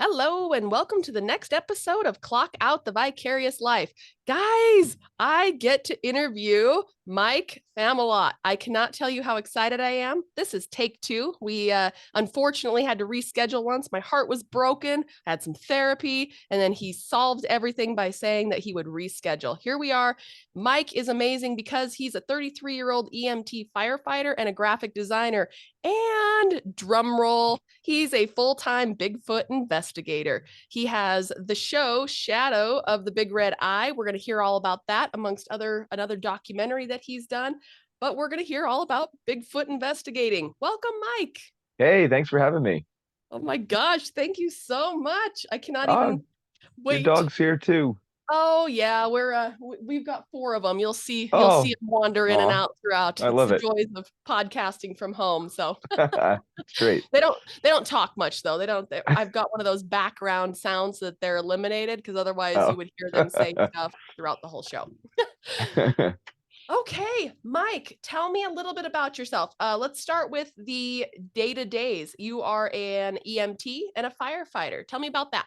Hello, and welcome to the next episode of Clock Out the Vicarious Life. Guys, I get to interview Mike Familat. I cannot tell you how excited I am. This is take two. We unfortunately had to reschedule once. My heart was broken, I had some therapy, and then he solved everything by saying that he would reschedule. Here we are. Mike is amazing because he's a 33-year-old EMT firefighter and a graphic designer. And drum roll, he's a full-time Bigfoot investigator. He has the show Shadow of the Big Red Eye. We're going to hear all about that amongst another documentary that he's done, but we're going to hear all about Bigfoot investigating. Welcome, Mike. Hey, thanks for having me. Oh my gosh, thank you so much. I cannot Ah, even your wait. dog's here too. Oh yeah, we've got four of them. You'll see Oh, them wander in and aw, out throughout. I It's love the it. joys of podcasting from home. So It's great. they don't talk much though. I've got one of those background sounds that they're eliminated because otherwise you Oh. would hear them say stuff throughout the whole show. Okay, Mike, tell me a little bit about yourself. Let's start with the day-to-days. You are an EMT and a firefighter. Tell me about that.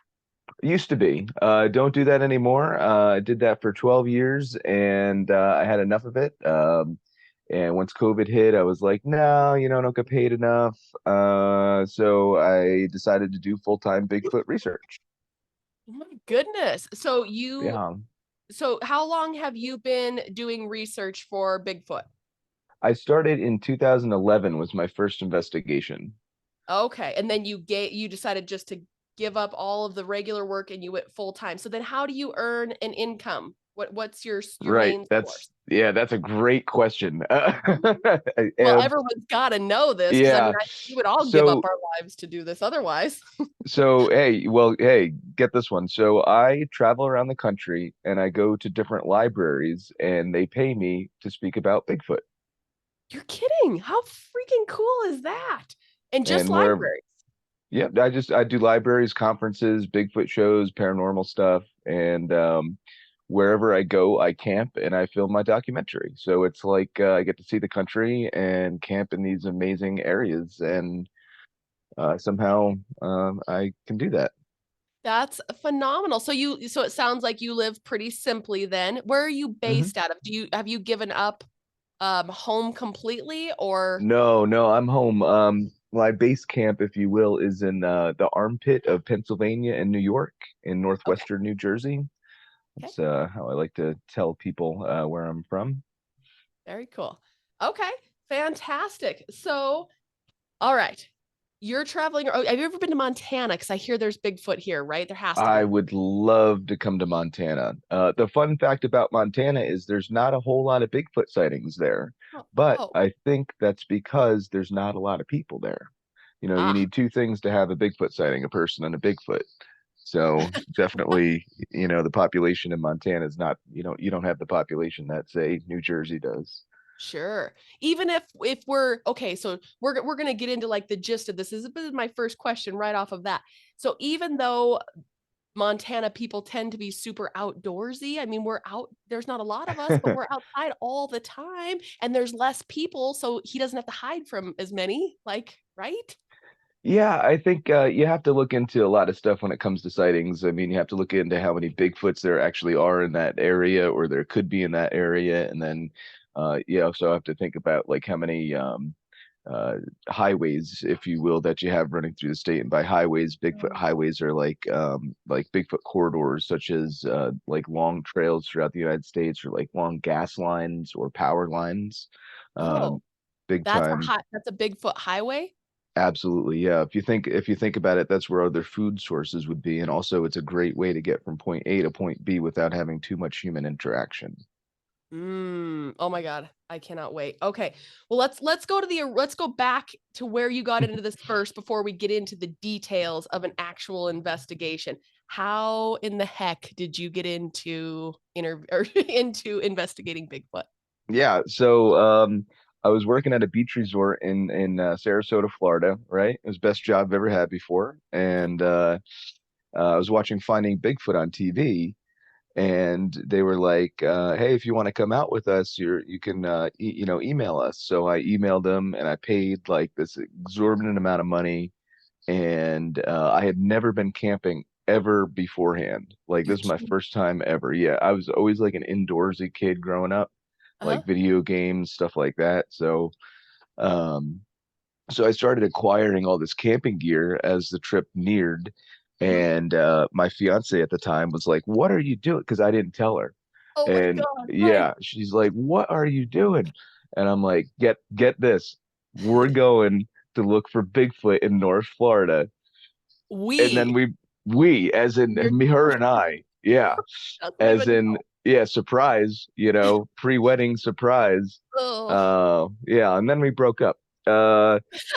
Used to be. Don't do that anymore. I did that for 12 years and I had enough of it. And once COVID hit, I was like, no, I don't get paid enough. So I decided to do full-time Bigfoot research. Oh my goodness. Yeah. So how long have you been doing research for Bigfoot? I started in 2011 was my first investigation. Okay, and then you decided just to give up all of the regular work and you went full time. So then how do you earn an income? What's your Right. main source? That's a great question. Well, Um, everyone's got to know this because I mean, yeah. we would all give up So our lives to do this otherwise. hey, get this one. So I travel around the country and I go to different libraries and they pay me to speak about Bigfoot. You're kidding. How freaking cool is that? And just And where libraries. yeah, I do libraries, conferences, Bigfoot shows, paranormal stuff, and wherever I go, I camp and I film my documentary. So it's like I get to see the country and camp in these amazing areas, and somehow I can do that. That's phenomenal. So it sounds like you live pretty simply then. Where are you Hmm. based out of? Have you given up home completely or No, no, I'm home. My base camp, if you will, is in the armpit of Pennsylvania and New York in okay, northwestern New Jersey. okay. That's how I like to tell people where I'm from. Very cool. Okay, fantastic. So, all right. You're traveling. Oh, have you ever been to Montana? Because I hear there's Bigfoot here, right? There has to I be. would love to come to Montana. The fun fact about Montana is there's not a whole lot of Bigfoot sightings there, Oh, but oh, I think that's because there's not a lot of people there. You ah, need two things to have a Bigfoot sighting, a person and a Bigfoot. So definitely, the population in Montana is not, you don't have the population that say New Jersey does. sure. Even if we're okay, so we're gonna get into like the gist of this. This is my first question right off of that. So even though Montana people tend to be super outdoorsy. I mean, we're out, there's not a lot of us, but we're outside all the time and there's less people. So he doesn't have to hide from as many, like, right? Yeah, I think you have to look into a lot of stuff when it comes to sightings. I mean, you have to look into how many Bigfoots there actually are in that area or there could be in that area. And then you also have to think about like how many uh, highways, if you will, that you have running through the state. And by highways, Bigfoot Oh, highways are like Bigfoot corridors, such as like long trails throughout the United States or like long gas lines or power lines. oh, Um, Big time. that's a Bigfoot highway. Absolutely, yeah. If you think about it, that's where other food sources would be, and also it's a great way to get from point A to point B without having too much human interaction. Oh my God. I cannot wait. Okay. Well, let's go back to where you got into this first before we get into the details of an actual investigation. How in the heck did you get into or into investigating Bigfoot? Yeah, so I was working at a beach resort in Sarasota, Florida, right? It was the best job I've ever had before, and I was watching Finding Bigfoot on TV, and they were like, "Hey, if you want to come out with us, you can email us." So I emailed them, and I paid like this exorbitant amount of money and I had never been camping ever beforehand. Like You're this is my kidding. first time ever. Yeah, I was always like an indoorsy kid growing up, Uh-huh. like video games, stuff like that. Um, so I started acquiring all this camping gear as the trip neared. Uh-huh. And my fiance at the time was like, "What are you doing?" Because I didn't tell her. Oh my And God, Mike. yeah, she's like, "What are you doing?" And I'm like, "Get this. We're going to look for Bigfoot in North Florida." And then We, we as in you're, me, her and I, yeah, that's what I as would in know. yeah, surprise, pre-wedding surprise. Oh, Yeah, and then we broke up.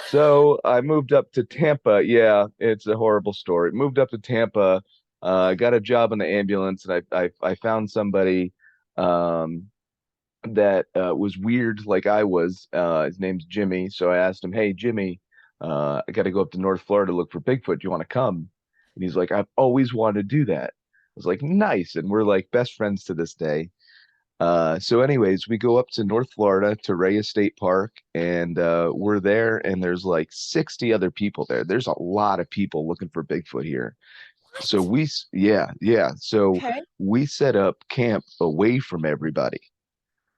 So I moved up to Tampa. Yeah, it's a horrible story. Moved up to Tampa, got a job in the ambulance, and I found somebody um that was weird like I was. His name's Jimmy. So I asked him, "Hey, Jimmy, I got to go up to North Florida to look for Bigfoot. Do you want to come?" And he's like, "I've always wanted to do that." I was like, "Nice." And we're like best friends to this day. So anyways, we go up to North Florida to Reyes State Park, and we're there, and there's like 60 other people there. There's a lot of people looking for Bigfoot here. So what? yeah, yeah. So Okay. we set up camp away from everybody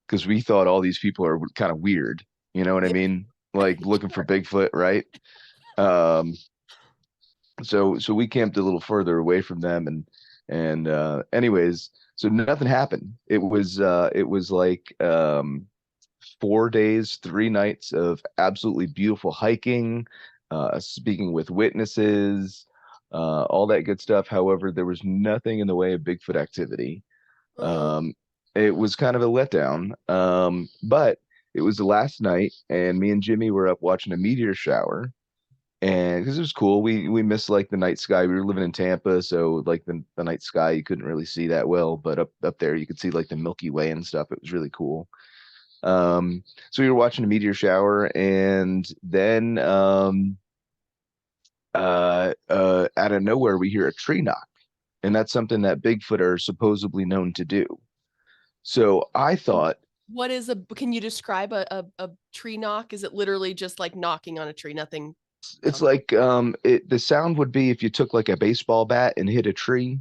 because we thought all these people are kind of weird. You know what I Yeah. mean? Like looking for Sure. Bigfoot, right? Um, so we camped a little further away from them, and anyways, so nothing happened. It was like 4 days, 3 nights of absolutely beautiful hiking, speaking with witnesses, all that good stuff. However, there was nothing in the way of Bigfoot activity. Oh, Um, it was kind of a letdown, but it was the last night, and me and Jimmy were up watching a meteor shower, and because it was cool, we missed like the night sky. We were living in Tampa, so like the night sky you couldn't really see that well, but up there you could see like the Milky Way and stuff. It was really cool. So we were watching a meteor shower, and then out of nowhere we hear a tree knock, and that's something that Bigfoot are supposedly known to do. So I thought what is a, can you describe a tree knock? Is it literally just like knocking on a tree? Nothing it's comes. like the sound would be if you took like a baseball bat and hit a tree.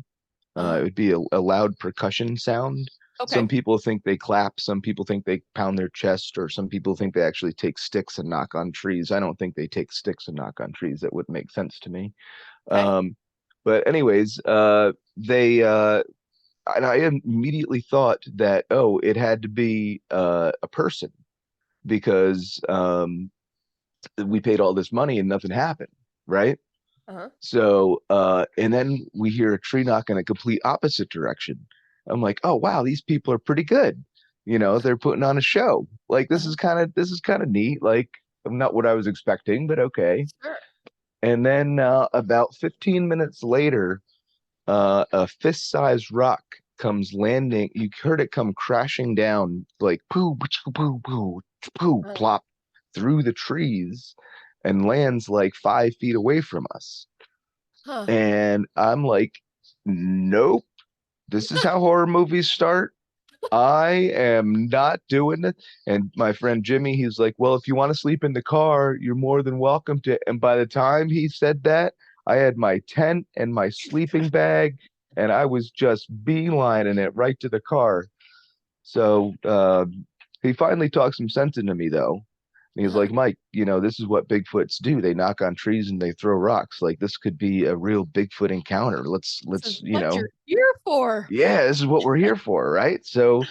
It Uh-huh. would be a loud percussion sound. Some Okay. people think they clap, some people think they pound their chest, or some people think they actually take sticks and knock on trees. I don't think they take sticks and knock on trees. That wouldn't make sense to me. Okay. Um, but anyways, they and I immediately thought that, oh, it had to be a person because we paid all this money and nothing happened, right? Uh-huh. So, and then we hear a tree knock in a complete opposite direction. I'm like, oh wow, these people are pretty good. They're putting on a show. Like Uh-huh. this is kind of neat. Like not what I was expecting, but okay. Sure. And then about 15 minutes later, a fist-sized rock comes landing. You heard it come crashing down, like poo, poo, poo, poo, poo, Uh, plop through the trees, and lands like 5 feet away from us. huh. And I'm like, nope, this is how horror movies start. I am not doing it. And my friend Jimmy, he's like, well, if you want to sleep in the car, you're more than welcome to. And by the time he said that, I had my tent and my sleeping bag, and I was just beelining it right to the car. So he finally talked some sense into me, though. And he was Uh-huh. like, Mike, this is what Bigfoots do. They knock on trees and they throw rocks. Like this could be a real Bigfoot encounter. Let's This is let's what you're here for. yeah, this is what we're here for, right? So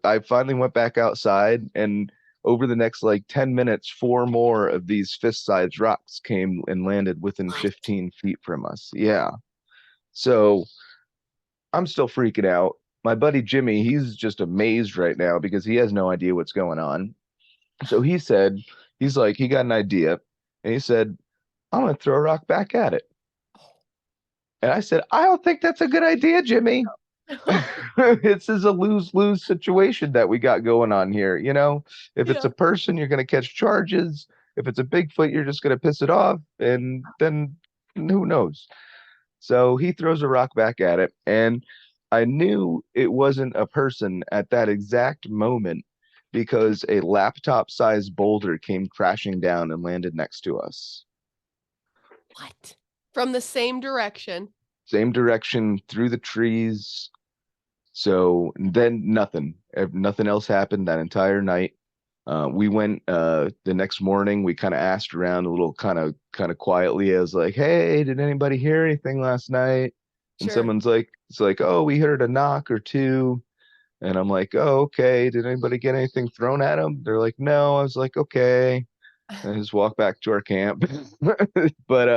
I finally went back outside, and over the next like 10 minutes, four more of these fist-sized rocks came and landed within What? 15 feet from us. Yeah. So I'm still freaking out. My buddy Jimmy, he's just amazed right now because he has no idea what's going on. So he's like, he got an idea, and he said, I'm gonna throw a rock back at it. And I said, I don't think that's a good idea, Jimmy. This is a lose-lose situation that we got going on here. If it's Yeah. a person, you're going to catch charges. If it's a Bigfoot, you're just going to piss it off, and then who knows? So he throws a rock back at it, and I knew it wasn't a person at that exact moment because a laptop-sized boulder came crashing down and landed next to us. What? From the same direction. Same direction through the trees. So then nothing else happened that entire night. We went the next morning. We kind of asked around a little, kind of quietly. I was like, "Hey, did anybody hear anything last night?" And Sure. someone's like, "It's like, oh, we heard a knock or two." And I'm like, "Oh, okay. Did anybody get anything thrown at them?" They're like, "No." I was like, "Okay." And I just walked back to our camp. But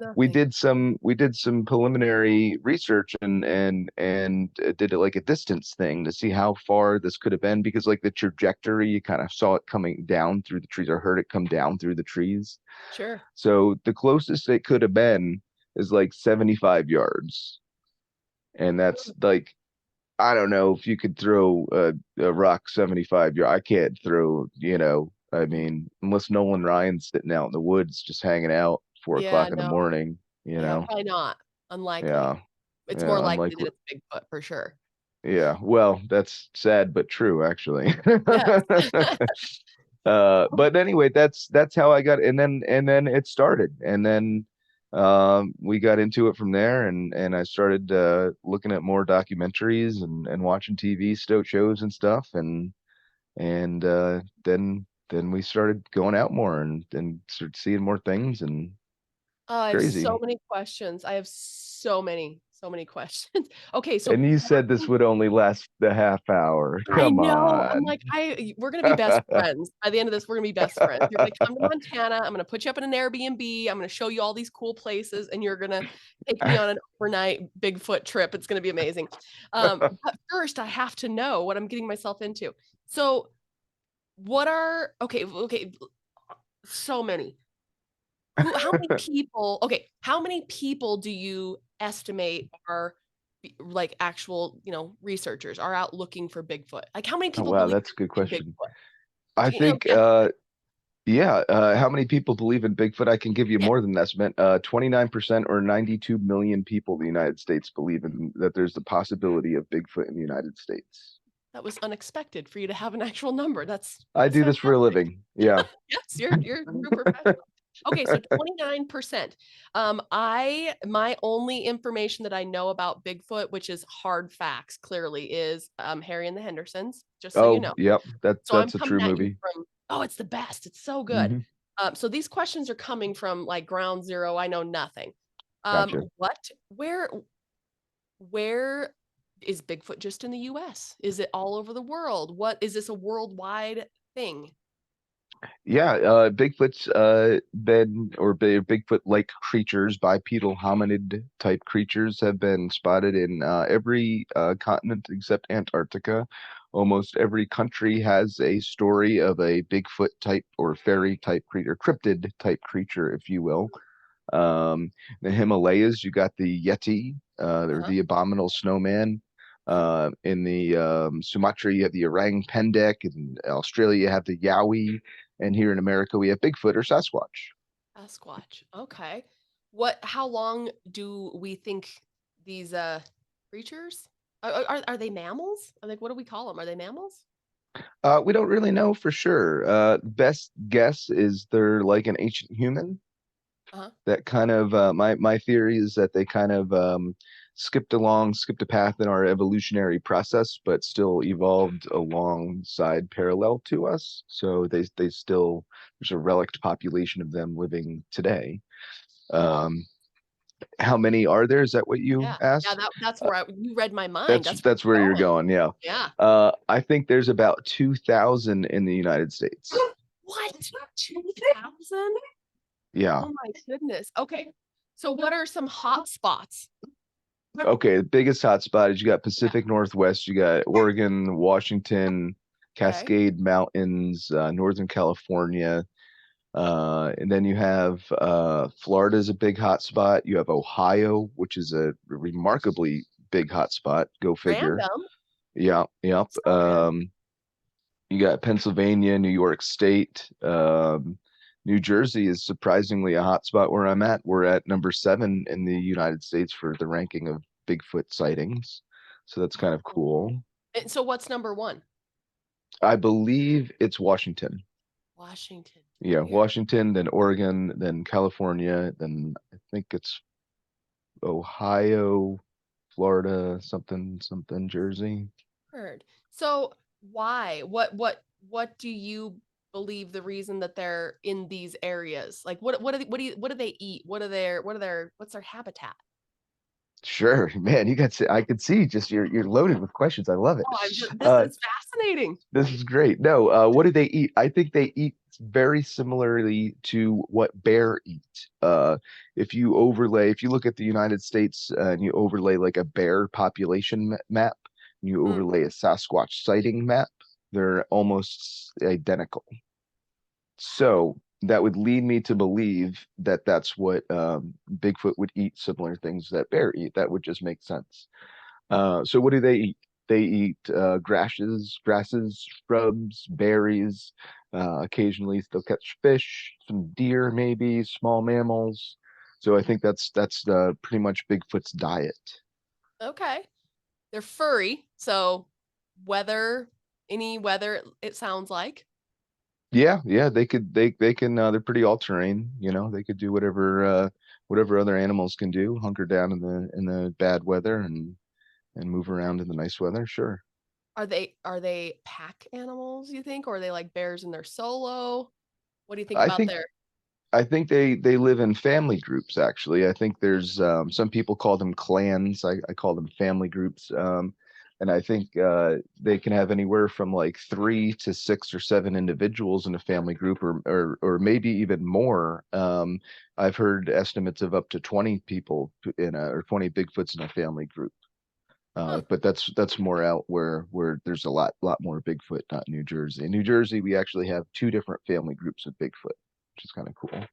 Nothing. we did some preliminary research and did it like a distance thing to see how far this could have been, because like the trajectory, you kind of saw it coming down through the trees or heard it come down through the trees. Sure. So the closest it could have been is like 75 yards. And that's like, I don't know if you could throw a rock 75 yards. I can't throw, I Mm. mean, unless Nolan Ryan's sitting out in the woods just hanging out four Yeah, o'clock in the no. morning, Yeah, probably not. Unlikely. Yeah. It's more Yeah, likely that unlikely. it's Bigfoot for sure. Yeah, well, that's sad but true, actually. Yes. But anyway, that's how I got, and then it started, and then we got into it from there, and I started looking at more documentaries and watching TV shows and stuff, and then we started going out more and started seeing more things, and Oh, I have so crazy. many questions. I have so many questions. Okay, so And you said this would only last the half hour. I Come know. I'm on. like, we're gonna be best friends. By the end of this, we're gonna be best friends. You're gonna come to Montana. I'm gonna put you up in an Airbnb. I'm gonna show you all these cool places, and you're gonna take me on an overnight Bigfoot trip. It's gonna be amazing. But first, I have to know what I'm getting myself into. So, okay, so many. How many people, okay, how many people do you estimate are like actual, researchers are out looking for Bigfoot? Like how many Oh, people wow, believe that's a good in question. Bigfoot? I Do you know think, the estimate? yeah, how many people believe in Bigfoot? I can give you Yeah, more than an estimate. 29% or 92 million people in the United States believe in that there's the possibility of Bigfoot in the United States. that was unexpected for you to have an actual number. I That's do this for a fantastic. living. Yeah. Yes, you're a true professional. Okay, so 29%. My only information that I know about Bigfoot, which is hard facts, clearly, is Harry and the Hendersons, just so you Oh, know. yep. So I'm That's a coming true at you movie. from, oh, it's the best. It's so good. Hmm. So these questions are coming from like ground zero. I know nothing. Gotcha. What, where is Bigfoot just in the US? Is it all over the world? What is this a worldwide thing? Yeah, Bigfoot's been or Bigfoot-like creatures, bipedal hominid type creatures have been spotted in every continent except Antarctica. Almost every country has a story of a Bigfoot type or fairy type creature, cryptid type creature, if you will. The Himalayas, you got the Yeti, or Uh-huh. the abominable snowman. In the Sumatra, you have the orang pendek. In Australia, you have the yowie, and here in America, we have Bigfoot or Sasquatch. Sasquatch. Okay. How long do we think these creatures are they mammals? Like what do we call them? Are they mammals? We don't really know for sure. Best guess is they're like an ancient human. Uh-huh. That kind of my theory is that they kind of skipped a path in our evolutionary process, but still evolved alongside parallel to us. So they still there's a relict population of them living today. Um, how many are there? Is that what you Yeah. Yeah, asked? that's Uh, where you read my mind. that's That's where that's where I'm you're going. going. Yeah. Yeah. I think there's about 2,000 in the United States. What? 2,000? Yeah. Oh my goodness. Okay. So what are some hot spots? Okay, the biggest hotspot is you got Yeah. Pacific Northwest, you got Oregon, Washington, Okay. Cascade Mountains, Northern California, and then you have Florida's a big hotspot. You have Ohio, which is a remarkably big hotspot. Go figure. Random. Yeah, yep. So random. You got Pennsylvania, New York State. New Jersey is surprisingly a hot spot where I'm at. We're at number 7 in the United States for the ranking of Bigfoot sightings. So that's kind of Oh. cool. And so what's number one? I believe it's Washington. Washington. Yeah, Weird. Washington, then Oregon, then California, then I think it's Ohio, Florida, something, something, Jersey. Heard. So why? What do you believe the reason that they're in these areas? Like what do they eat? What's their habitat? Sure, man, I could see just you're loaded with questions. I love it. Oh, I'm just this Uh, is fascinating. this is great. No, what do they eat? I think they eat very similarly to what bear eat. If you look at the United States and you overlay like a bear population map, and you Mm, overlay a Sasquatch sighting map, they're almost identical. wow. So that would lead me to believe that that's what Bigfoot would eat, similar things that bear eat. That would just make sense. So what do they eat? They eat grasses, shrubs, berries. Occasionally they'll catch fish, some deer, maybe small mammals. So I think that's pretty much Bigfoot's diet. Okay. They're furry, so weather, any weather, it sounds like. Yeah, yeah, they can they're pretty all terrain, you know, they could do whatever other animals can do, hunker down in the bad weather and move around in the nice weather, sure. Are they pack animals, you think, or are they like bears and they're solo? What do you think I about think their I think they live in family groups actually. I think there's some people call them clans. I call them family groups. And I think they can have anywhere from like 3 to 6 or 7 individuals in a family group, or maybe even more. I've heard estimates of up to 20 people in a or 20 Bigfoots in a family group. huh, But that's more out where there's a lot more Bigfoot, not New Jersey. In New Jersey, we actually have 2 different family groups of Bigfoot, which is kind of cool. what?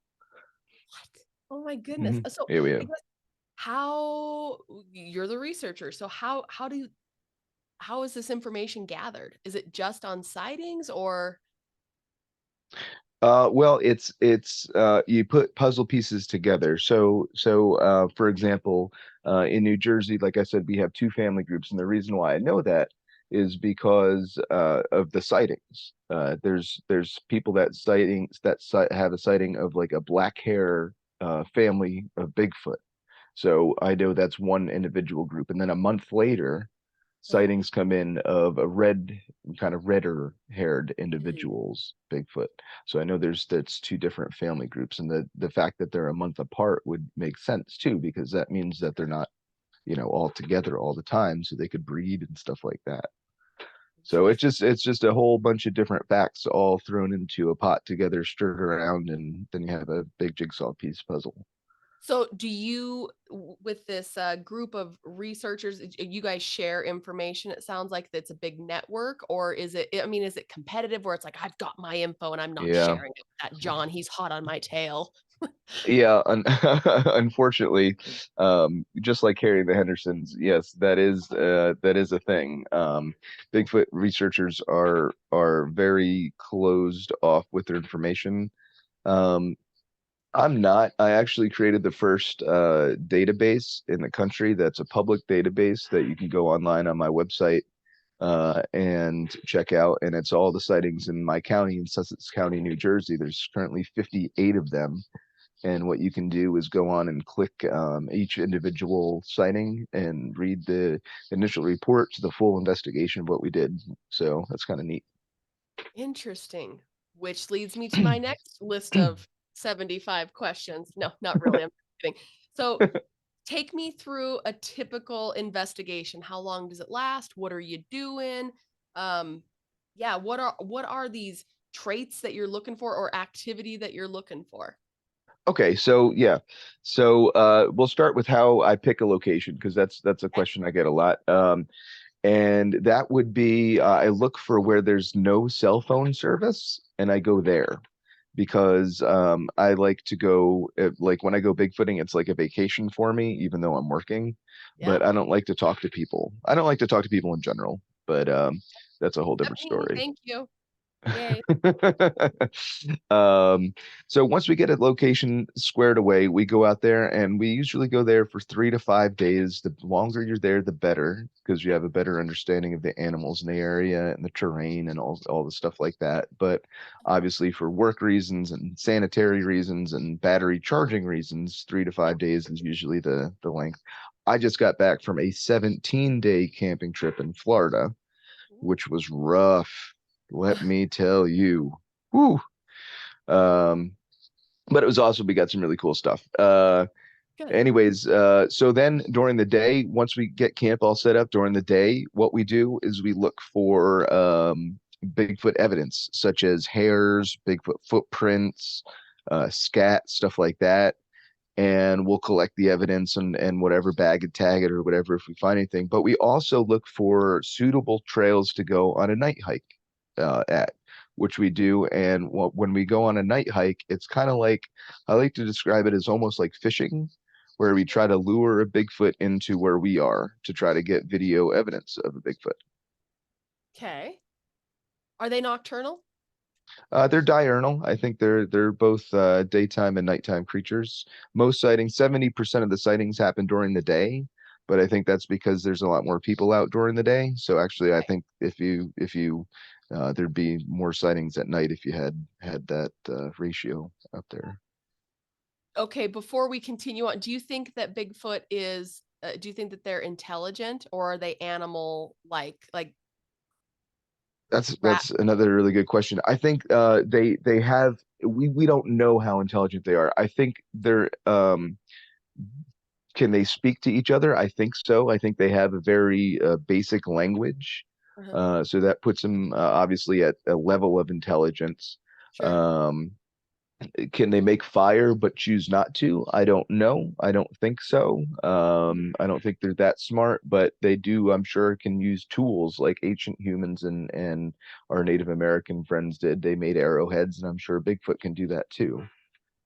Oh my goodness. Hmm. So Yeah, we I have. guess how you're the researcher, so how is this information gathered? Is it just on sightings or Well, it's you put puzzle pieces together. So for example, in New Jersey, like I said, we have 2 family groups, and the reason why I know that is because of the sightings. There's people that have a sighting of like a black hair family of Bigfoot. So I know that's one individual group, and then a month later, uh, sightings come in of a kind of redder haired mm, individuals, Bigfoot. So I know that's 2 different family groups, and the fact that they're a month apart would make sense too, because that means that they're not, all together all the time, so they could breed and stuff like that. So interesting. it's just a whole bunch of different facts all thrown into a pot together, stirred around, and then you have a big jigsaw piece puzzle. So do you with this group of researchers, you guys share information? It sounds like it's a big network, or I mean, is it competitive where it's like, I've got my info and I'm not Yeah. sharing it with that John, he's hot on my tail. Yeah, unfortunately, just like Harry the Hendersons, yes, that is a thing. Bigfoot researchers are very closed off with their information. Um, I'm not. I actually created the first database in the country that's a public database that you can go online on my website and check out, and it's all the sightings in my county in Sussex County, New Jersey. There's currently 58 of them, and what you can do is go on and click each individual sighting and read the initial report to the full investigation of what we did. So that's kind of neat. Interesting. Which leads me to my next list of 75 questions. No, not really. I'm kidding. So take me through a typical investigation. How long does it last? What are you doing? Um, yeah, what are these traits that you're looking for or activity that you're looking for? Okay, so yeah, so we'll start with how I pick a location because that's a Okay. question I get a lot. And that would be I look for where there's no cell phone service and I go there because I like to go like when I go bigfooting, it's like a vacation for me, even though I'm working. Yeah. But I don't like to talk to people. I don't like to talk to people in general, but that's a whole That different me, story. thank you. Yay. Um, so once we get a location squared away, we go out there and we usually go there for 3 to 5 days. The longer you're there, the better, because you have a better understanding of the animals in the area and the terrain and all the stuff like that. But obviously, for work reasons and sanitary reasons and battery charging reasons, 3 to 5 days is usually the length. I just got back from a 17-day camping trip in Florida, which was rough. Let me tell you. Whew. Um, but it was awesome. We got some really cool stuff. Good. Anyways, so then during the day, once we get camp all set up during the day, what we do is we look for Bigfoot evidence, such as hairs, Bigfoot footprints, scat, stuff like that. And we'll collect the evidence and whatever, bag and tag it or whatever if we find anything. But we also look for suitable trails to go on a night hike at, which we do. And when we go on a night hike, it's kind of like, I like to describe it as almost like fishing, where we try to lure a Bigfoot into where we are to try to get video evidence of a Bigfoot. Okay. Are they nocturnal? They're diurnal. I think they're both daytime and nighttime creatures. Most sightings, 70% of the sightings happen during the day, but I think that's because there's a lot more people out during the day. So actually, I Okay. think if you there'd be more sightings at night if you had that ratio up there. Okay, before we continue on, do you think that Bigfoot is do you think that they're intelligent or are they animal like rat? That's another really good question. I think they have we don't know how intelligent they are. I think they're can they speak to each other? I think so. I think they have a very basic language. Uh-huh. So that puts them obviously at a level of intelligence. Sure. Um, can they make fire but choose not to? I don't know. I don't think so. I don't think they're that smart, but they do, I'm sure, can use tools like ancient humans and our Native American friends did. They made arrowheads, and I'm sure Bigfoot can do that too.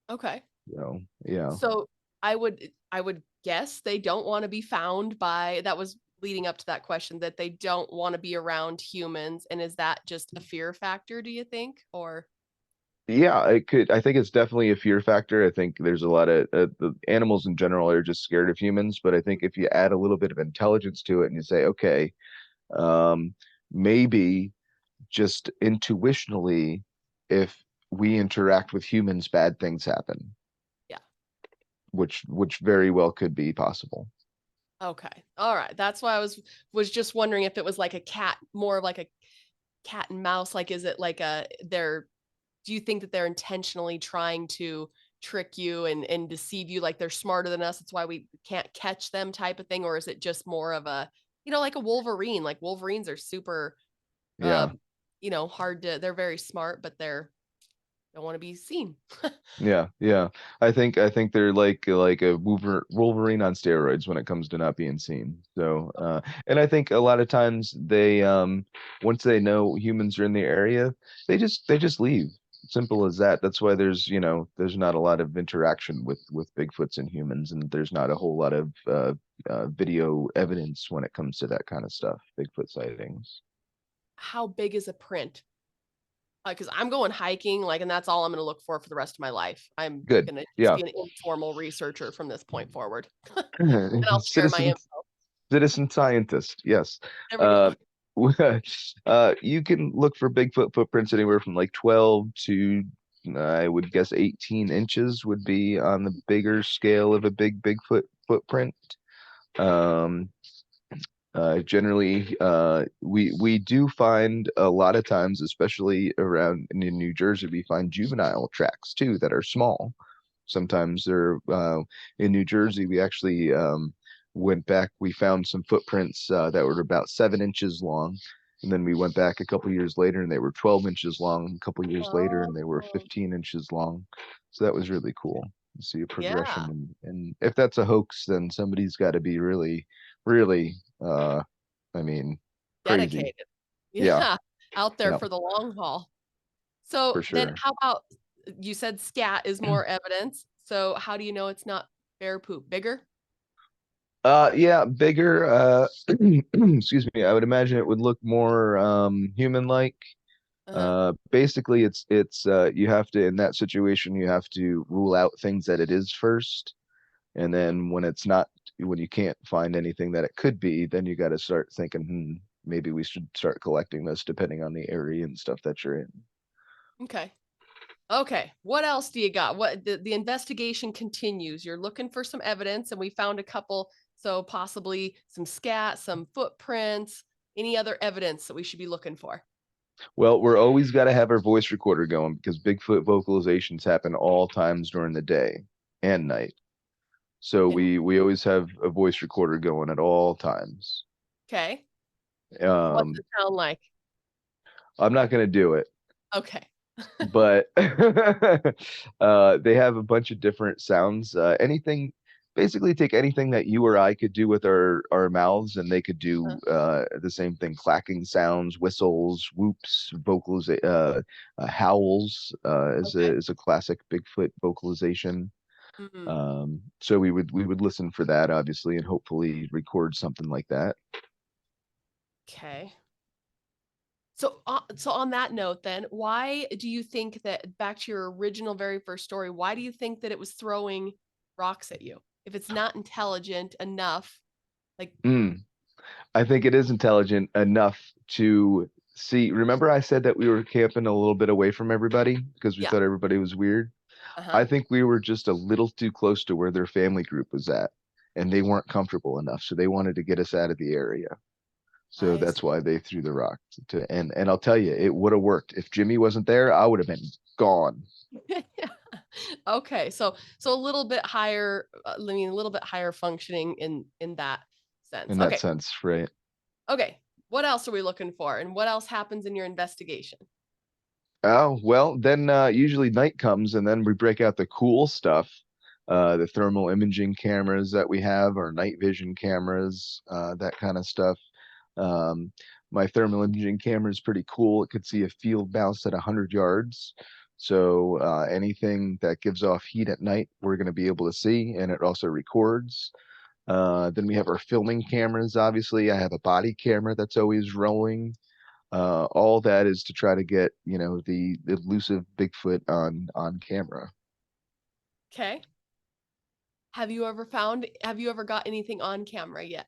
Okay. So, yeah. So I would guess they don't want to be found by that was leading up to that question that they don't want to be around humans. And is that just a fear factor, do you think? Or Yeah, it could. I think it's definitely a fear factor. I think there's a lot of the animals in general are just scared of humans, but I think if you add a little bit of intelligence to it and you say, okay, um, maybe just intuitionally, if we interact with humans, bad things happen, yeah. which very well could be possible. Okay. All right. That's why I was just wondering if it was like a cat, more of like a cat and mouse. Like, is it like a they're do you think that they're intentionally trying to trick you and deceive you like they're smarter than us? That's why we can't catch them type of thing. Or is it just more of a, like a Wolverine? Like Wolverines are super Yeah. um, hard to they're very smart, but they're don't want to be seen. Yeah, yeah. I think they're like a Wolverine on steroids when it comes to not being seen. So, and I think a lot of times they once they know humans are in the area, they just leave. Simple as that. That's why there's not a lot of interaction with Bigfoots and humans, and there's not a whole lot of video evidence when it comes to that kind of stuff, Bigfoot sightings. How big is a print? Because I'm going hiking, like, and that's all I'm going to look for the rest of my life. I'm Good. going to just Yeah. be an informal researcher from this point forward, and I'll share my Citizen info. Citizen scientist, yes. There we go. Uh, you can look for Bigfoot footprints anywhere from like 12 to I would guess 18 inches would be on the bigger scale of a big Bigfoot footprint. Um, generally, we do find a lot of times, especially around in New Jersey, we find juvenile tracks too that are small. Sometimes they're in New Jersey. We actually went back. We found some footprints that were about 7 inches long, and then we went back a couple years later, and they were 12 inches long. A couple years later, and they were Oh, 15 inches long. So that was really cool to see a yeah, progression. And if that's a hoax, then somebody's got to be really, really, I mean, crazy. dedicated. Yeah, Yeah, out there yeah, for the long haul. So for then, sure. how about you said scat is more evidence? So how do you know it's not bear poop? Bigger? Yeah, bigger. Excuse me. I would imagine it would look more human-like. Uh-huh. Basically, you have to in that situation you have to rule out things that it is first, and then when it's not, when you can't find anything that it could be, then you got to start thinking, maybe we should start collecting this depending on the area and stuff that you're in. Okay. Okay. What else do you got? What the investigation continues. You're looking for some evidence, and we found a couple. So possibly some scat, some footprints, any other evidence that we should be looking for. Well, we're always got to have our voice recorder going because Bigfoot vocalizations happen all times during the day and night. So And we always have a voice recorder going at all times. okay. What's Um, it sound like? I'm not going to do it, Okay. but they have a bunch of different sounds. Anything, basically, take anything that you or I could do with our mouths, and they could do the same thing: clacking sounds, whistles, whoops, howls Okay. is a classic Bigfoot vocalization. Mm, So we would listen for that, obviously, and hopefully record something like that. okay. So on that note, then, why do you think that back to your original very first story? Why do you think that it was throwing rocks at you? If it's not intelligent enough, like, Mm. I think it is intelligent enough to see. Remember, I said that we were camping a little bit away from everybody because we yeah, thought everybody was weird. uh-huh, I think we were just a little too close to where their family group was at, and they weren't comfortable enough, so they wanted to get us out of the area. So I that's see. why they threw the rock and I'll tell you, it would have worked. If Jimmy wasn't there, I would have been gone Okay, so a little bit higher. I mean, a little bit higher functioning in that sense. in that Okay, sense, right? okay. What else are we looking for, and what else happens in your investigation? Oh, well, then usually night comes and then we break out the cool stuff. The thermal imaging cameras that we have, our night vision cameras, that kind of stuff. Um, my thermal imaging camera is pretty cool. It could see a field mouse at 100 yards. So anything that gives off heat at night, we're going to be able to see, and it also records. Then we have our filming cameras, obviously. I have a body camera that's always rolling. All that is to try to get, the elusive Bigfoot on camera. Okay. Have you ever got anything on camera yet?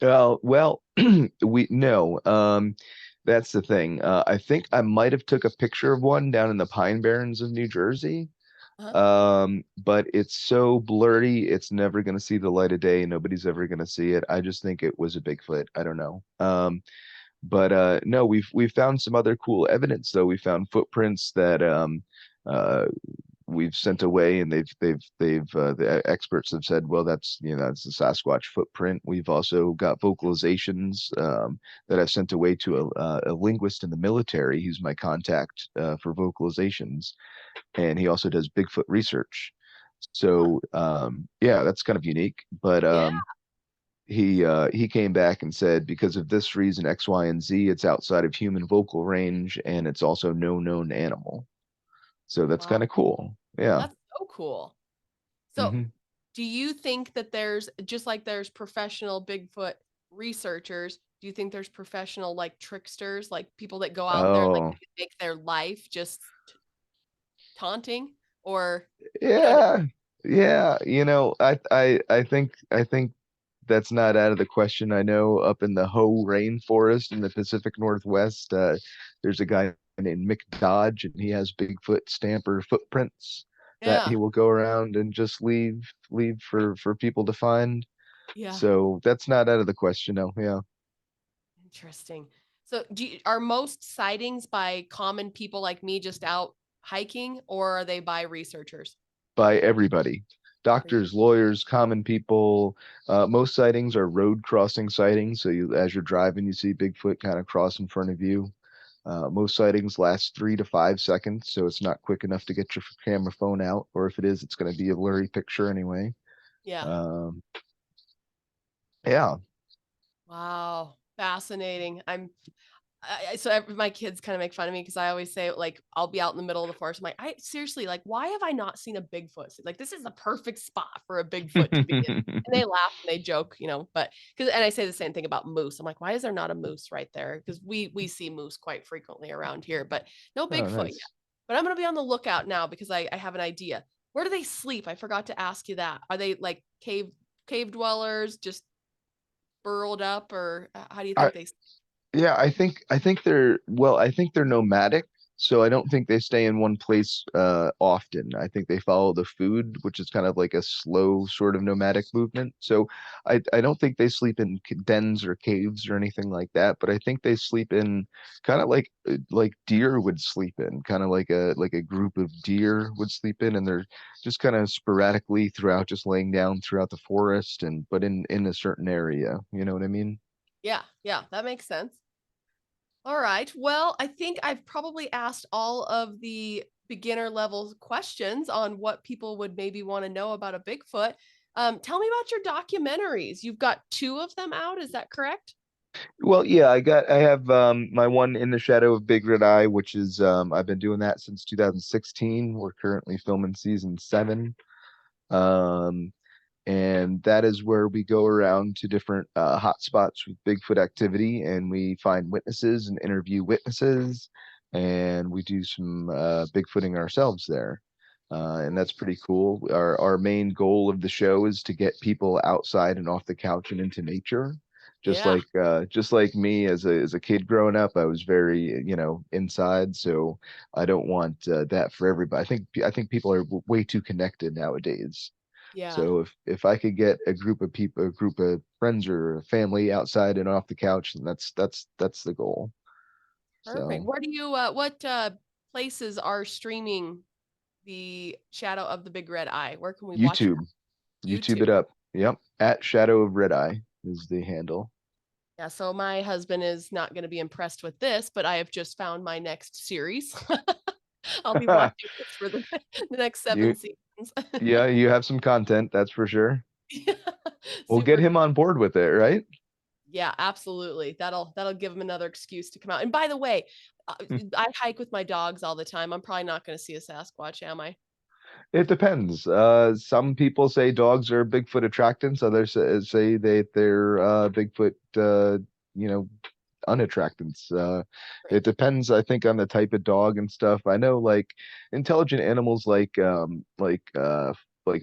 Well, we no. That's the thing. I think I might have took a picture of one down in the Pine Barrens of New Jersey. Uh-huh. But it's so blurry, it's never gonna see the light of day. Nobody's ever gonna see it. I just think it was a Bigfoot. I don't know. But no, we've found some other cool evidence though. We found footprints that uh we've sent away, and the experts have said, well, that's the Sasquatch footprint. We've also got vocalizations that I've sent away to a linguist in the military. He's my contact for vocalizations, and he also does Bigfoot research. Huh. So yeah, that's kind of unique. But Yeah. he came back and said because of this reason X, Y, and Z, it's outside of human vocal range, and it's also no known animal. So that's Wow. kind of cool. Yeah. That's so cool. So, Hmm. do you think that there's just like there's professional Bigfoot researchers, do you think there's professional like tricksters, like people that go out there and like Oh, make their life just taunting or you know, yeah. Yeah. I think that's not out of the question. I know up in the Hoh rainforest in the Pacific Northwest, there's a guy named Mick Dodge, and he has Bigfoot stamper footprints that yeah, he will go around and just leave for people to find. yeah, So that's not out of the question. No, yeah. interesting. So, are most sightings by common people like me just out hiking, or are they by researchers? By everybody. Everybody. Doctors, lawyers, common people. Most sightings are road crossing sightings. So as you're driving, you see Bigfoot kind of cross in front of you. Most sightings last 3 to 5 seconds, so it's not quick enough to get your camera phone out, or if it is, it's going to be a blurry picture anyway. Yeah. Um, yeah. Wow. Fascinating. my kids kind of make fun of me because I always say like I'll be out in the middle of the forest. I'm like, I seriously like, why have I not seen a Bigfoot? Like this is the perfect spot for a Bigfoot to be in. And they laugh and they joke, but because and I say the same thing about moose. I'm like, why is there not a moose right there? Because we see moose quite frequently around here, but no Oh, Bigfoot yet. nice. But I'm gonna be on the lookout now because I have an idea. Where do they sleep? I forgot to ask you that. Are they like cave dwellers, just burrowed up, or how do you I think they? Yeah, I think they're nomadic, so I don't think they stay in one place often. I think they follow the food, which is kind of like a slow sort of nomadic movement. So I don't think they sleep in dens or caves or anything like that, but I think they sleep in kind of like deer would sleep in, kind of like a group of deer would sleep in, and they're just kind of sporadically throughout, just laying down throughout the forest and but in a certain area. You know what I mean? Yeah, yeah, that makes sense. All right. Well, I think I've probably asked all of the beginner level questions on what people would maybe want to know about a Bigfoot. Tell me about your documentaries. You've got two of them out, is that correct? Well, yeah, I have my one In the Shadow of Big Red Eye, which is I've been doing that since 2016. We're currently filming season 7. Um and that is where we go around to different hot spots with Bigfoot activity, and we find witnesses and interview witnesses, and we do some Bigfooting ourselves there. And that's pretty cool. Our main goal of the show is to get people outside and off the couch and into nature. Yeah, Just like me as a kid growing up, I was very, inside. So I don't want that for everybody. I think people are way too connected nowadays. yeah. So if I could get a group of people, a group of friends or a family outside and off the couch, then that's the goal. Perfect. So Where do you what places are streaming the Shadow of the Big Red Eye? Where can we watch it YouTube, at? YouTube YouTube. it up. Yep, at Shadow of Red Eye is the handle. Yeah, so my husband is not going to be impressed with this, but I have just found my next series. I'll be watching this for the next seven You seasons. Yeah, you have some content, that's for sure. Yeah, We'll get super. him on board with it, right? Yeah, absolutely. That'll give him another excuse to come out. And by the way, uh, I hike with my dogs all the time. I'm probably not going to see a Sasquatch, am I? It depends. Some people say dogs are Bigfoot attractants. Others say they're Bigfoot, you know, unattractants. It Right. depends, I think, on the type of dog and stuff. I know, like intelligent animals, like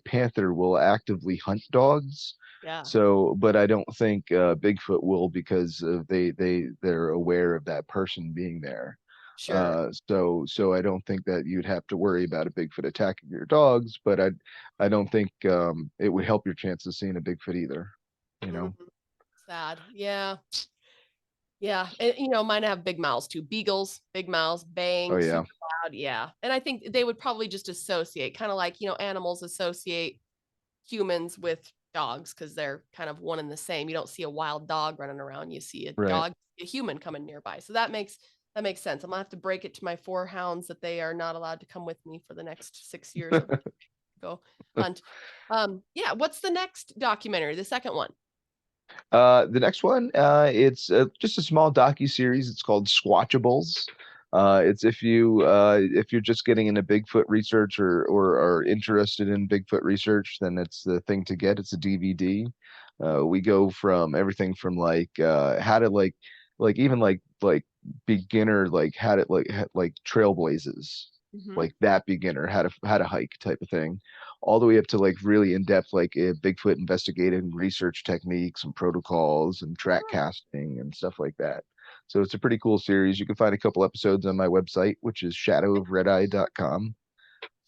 panther will actively hunt dogs. Yeah, So, but I don't think Bigfoot will because they're aware of that person being there. sure. So I don't think that you'd have to worry about a Bigfoot attacking your dogs, but I don't think it would help your chances of seeing a Bigfoot either, you Mhm. know? Sad. Yeah. Yeah. And, mine have big mouths too. Beagles, big mouths, Oh bang, yeah. super loud. Yeah. And I think they would probably just associate, kind of like, animals associate humans with dogs because they're kind of one and the same. You don't see a wild dog running around. You see a Right. dog, a human coming nearby. So that makes sense. I'm gonna have to break it to my 4 hounds that they are not allowed to come with me for the next 6 years of go hunt. Yeah. What's the next documentary? The second one. The next one, it's just a small docu-series. It's called Squatchables. It's if you're just getting into Bigfoot research or are interested in Bigfoot research, then it's the thing to get. It's a DVD. We go from everything from how to like even like beginner like how to like trailblazes, Hmm. like that beginner how to hike type of thing, all the way up to like really in depth, like Bigfoot investigating research techniques and protocols and track casting and stuff like that. So it's a pretty cool series. You can find a couple episodes on my website, which is shadowofredeye.com.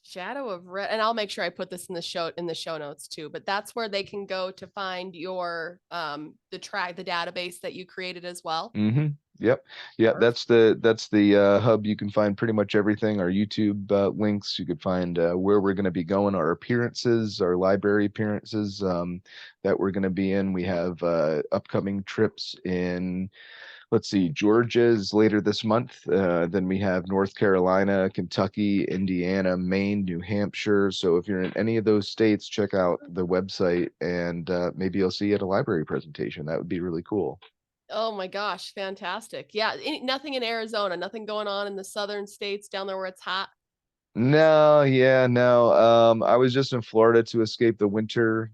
Shadow of Red, and I'll make sure I put this in the show notes too. But that's where they can go to find your the database that you created as well. Mm-hmm. Yep. Yeah, Perfect. that's the hub. You can find pretty much everything. Our YouTube links. You could find where we're going to be going, our appearances, our library appearances that we're going to be in. We have upcoming trips in, let's see, Georgia's later this month. Then we have North Carolina, Kentucky, Indiana, Maine, New Hampshire. So if you're in any of those states, check out the website and maybe you'll see you at a library presentation. That would be really cool. Oh my gosh, fantastic. Yeah, nothing in Arizona, nothing going on in the southern states down there where it's hot. No, yeah, no. I was just in Florida to escape the winter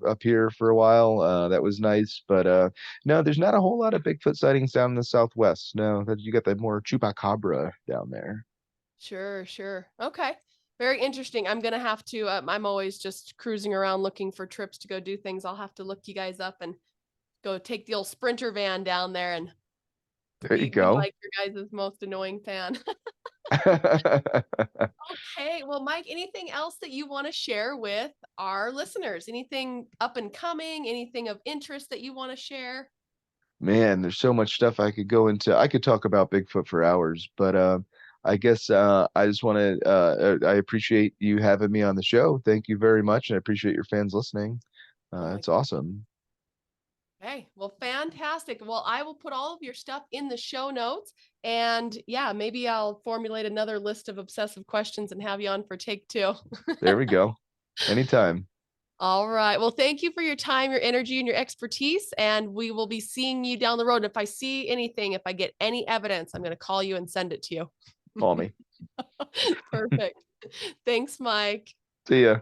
up here for a while. That was nice, but no, there's not a whole lot of Bigfoot sightings down in the Southwest. No, that you got the more chupacabra down there. Sure, sure. Okay. Very interesting. I'm gonna have to. I'm always just cruising around looking for trips to go do things. I'll have to look you guys up and go take the old Sprinter van down there and There you be go. like your guys' most annoying fan. Okay. Well, Mike, anything else that you want to share with our listeners? Anything up and coming? Anything of interest that you want to share? Man, there's so much stuff I could go into. I could talk about Bigfoot for hours, but I guess I just want to I appreciate you having me on the show. Thank you very much, and I appreciate your fans listening. Oh my It's awesome. Okay, well, fantastic. Well, I will put all of your stuff in the show notes. And yeah, maybe I'll formulate another list of obsessive questions and have you on for take two. There we go. Anytime. All right. Well, thank you for your time, your energy, and your expertise. And we will be seeing you down the road. If I see anything, if I get any evidence, I'm going to call you and send it to you. Call me. Perfect. Thanks, Mike. See ya.